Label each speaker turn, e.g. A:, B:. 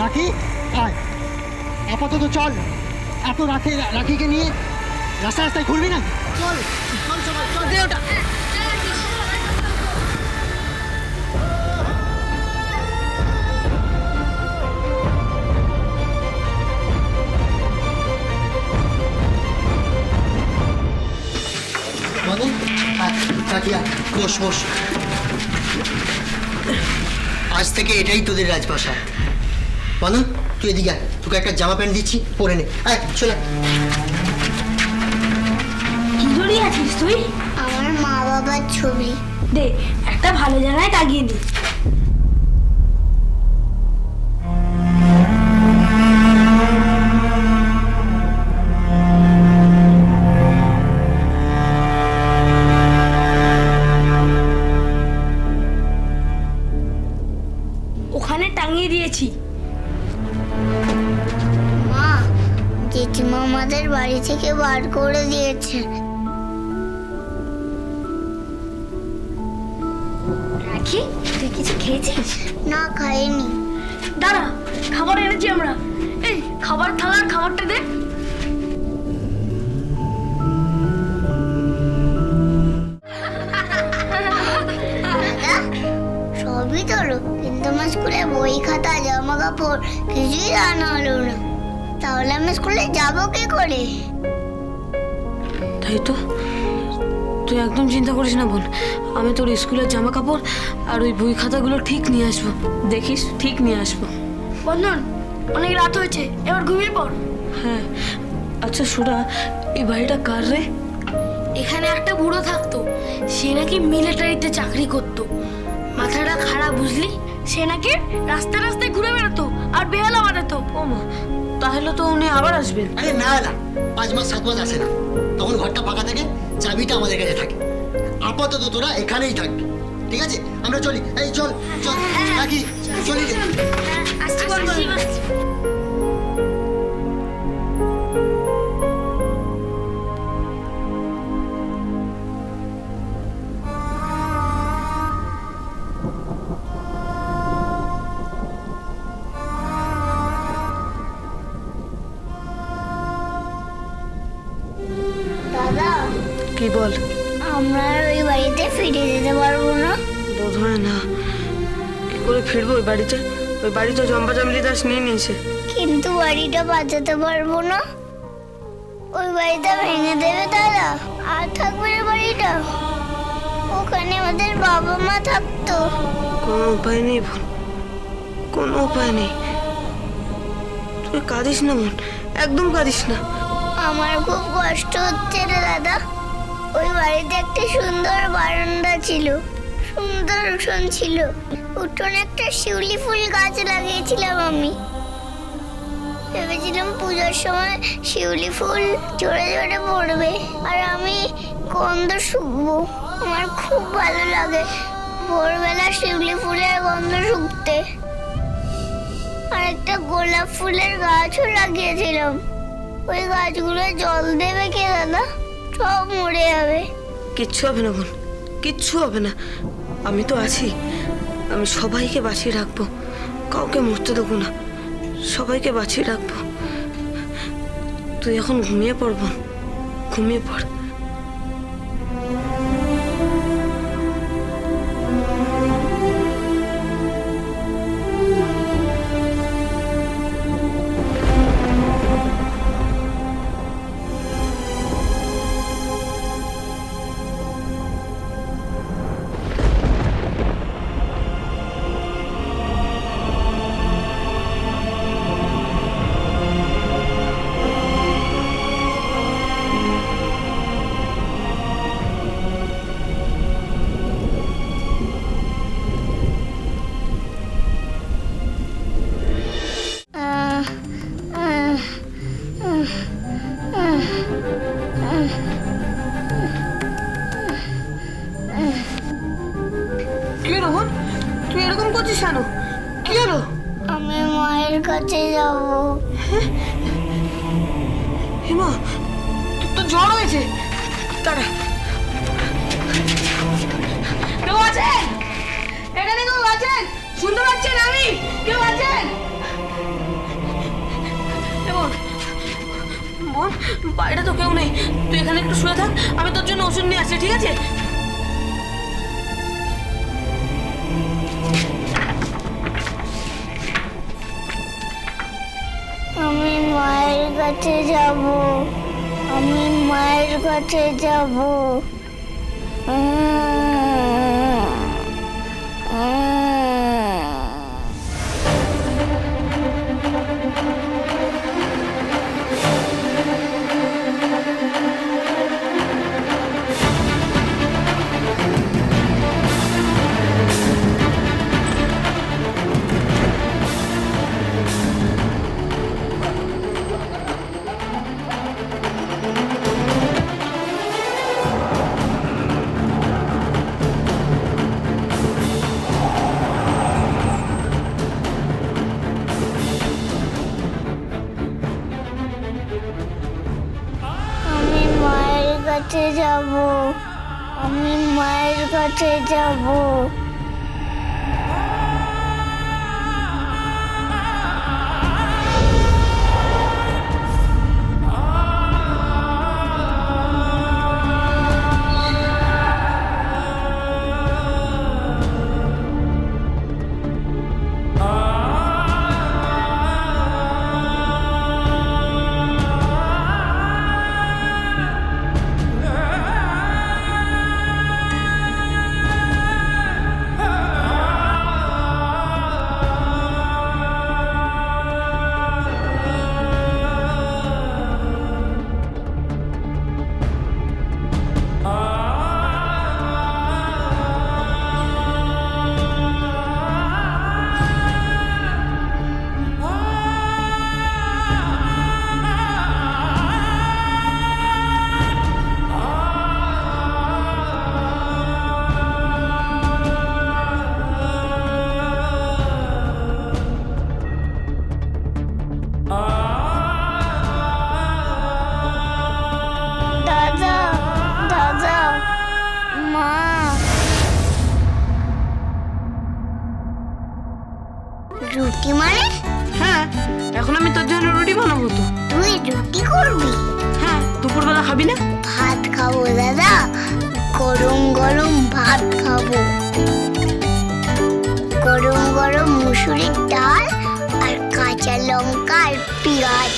A: রাখি আয়, আপাতত চল। এত রাতে রাখিকে নিয়ে রাস্তায় রাস্তায় ঘুরবি না, চল চল সবাই চল। দে ওটা। বস বস, আজ থেকে এটাই তোদের রাজভাষা। মানু তুই এদিকে আয়, তোকে একটা জামা প্যান্ট দিচ্ছি, পরে নে। আয় চলে।
B: কি জড়িয়ে আছিস তুই?
C: আমার মা বাবার ছবি।
B: দে, একটা ভালো জায়গায় টাঙিয়ে দি। ওখানে টাঙিয়ে দিয়েছি।
C: মা, জেঠিমা আমাদের বাড়ি থেকে বার করে দিয়েছে।
B: রাখি, তুই কিছু খেয়েছিস?
C: না, খাইনি।
B: দাঁড়া, খাবার এনেছি আমরা। এই খাবার থালার খাবারটা দে।
C: দাদা, সবই তোর, কিন্তু আমার স্কুলে বই খাতা জামা কাপড় কিছুই আনা হলো না। তাহলে আমি স্কুলে যাবো কি করে?
D: তাই তো, তুই একদম চিন্তা করিস না বোন। আমি তোর স্কুলের জামা কাপড় আর ওই বই খাতাগুলো ঠিক নিয়ে আসবো, দেখিস ঠিক নিয়ে আসবো।
B: বন্ধন, অনেক রাত হয়েছে, এবার ঘুমিয়ে পড়।
D: হ্যাঁ, আচ্ছা সুরা, এই বাড়িটা কার রে?
B: এখানে একটা বুড়ো থাকতো, সে নাকি মিলিটারিতে চাকরি করতো। মাথাটা খারাপ, বুঝলি? সে নাকি রাস্তায় রাস্তায় ঘুরে বেড়াতো আর বেহালা বানাতো।
D: ও মা, তাহলে তো উনি আবার আসবেন।
A: আরে না না, 5 মাস 7 মাস আসে না, তখন ঘরটা ফাঁকা থাকে, চাবিটা আমাদের কাছে থাকে। আপাতত তোরা এখানেই থাকবি, ঠিক আছে? আমরা চলি। এই চল চল রাখি, চলি রে।
B: আসছি বন্ধন।
C: দাদা,
D: কি বল?
C: আমরা আর ওই বাড়িতে ফিরে যেতে পারবো না?
D: বোধ হয় না। কি করে ফিরবো ওই বাড়িতে? ওই বাড়ি তো জম্পা জামলি দাস নিয়ে নিয়েছে।
C: কিন্তু বাড়িটা বাঁচাতে পারবো না। ওই বাড়িটা ভেঙে দেবে দাদা, আর থাকবে না বাড়িটা। ওখানে আমাদের বাবা মা থাকতো।
D: কোনো উপায় নেই বোন, কোনো উপায় নেই। তুই কাঁদিস না বোন, একদম কাঁদিস না।
C: আমার খুব কষ্ট হচ্ছে রে দাদা। ওই বাড়িতে একটা সুন্দর বারান্দা ছিল, সুন্দর উঠোন ছিল। উঠোনে একটা শিউলি ফুল গাছ লাগিয়েছিলাম আমি। ভেবেছিলাম পুজোর সময় শিউলি ফুল ঝরে ঝরে পড়বে আর আমি গন্ধ শুকবো। আমার খুব ভালো লাগে ভোরবেলা শিউলি ফুলের গন্ধ শুকতে। আর একটা গোলাপ ফুলের গাছও লাগিয়েছিলাম। ওই গাছগুলো জল দেবে কে দাদা? সব মরে যাবে।
D: কিচ্ছু হবে না বোন, কিচ্ছু হবে না। আমি তো আছি, আমি সবাইকে বাঁচিয়ে রাখবো, কাউকে মরতে দেবো না, সবাইকে বাঁচিয়ে রাখবো। তুই এখন ঘুমিয়ে পড় বোন, ঘুমিয়ে পড়। কি হলো বোন, তুই এরকম করছিস কেন? কি হলো?
C: আমি মায়ের কাছে যাব।
D: হিমা, তোর জ্বর হয়েছে? দাঁড়া।
B: কেউ আছেন? এখানে কেউ আছেন? শুনতে পাচ্ছেন? আমি কেউ আছেন?
D: বাইরে তো কেউ নেই, তুই এখানে একটু শুয়ে থাক, আমি তোর জন্য ওষুধ নিয়ে আসছি, ঠিক আছে?
C: আমি মায়ের কাছে যাব, আমি মায়ের কাছে যাব। আমি মায়ের কাছে যাব, আমি মায়ের কাছে যাব। দাদা, দাদা, মা। রুটি মানে?
D: হ্যাঁ, এখন আমি তোর জন্য রুটি বানাবো তো।
C: তুই রুটি করবি?
D: হ্যাঁ, দুপুরবেলা খাবি না?
C: ভাত খাবো দাদা, গরম গরম ভাত খাবো। গরম গরম মুসুরির ডাল আর কাঁচা লঙ্কা আর পেঁয়াজ।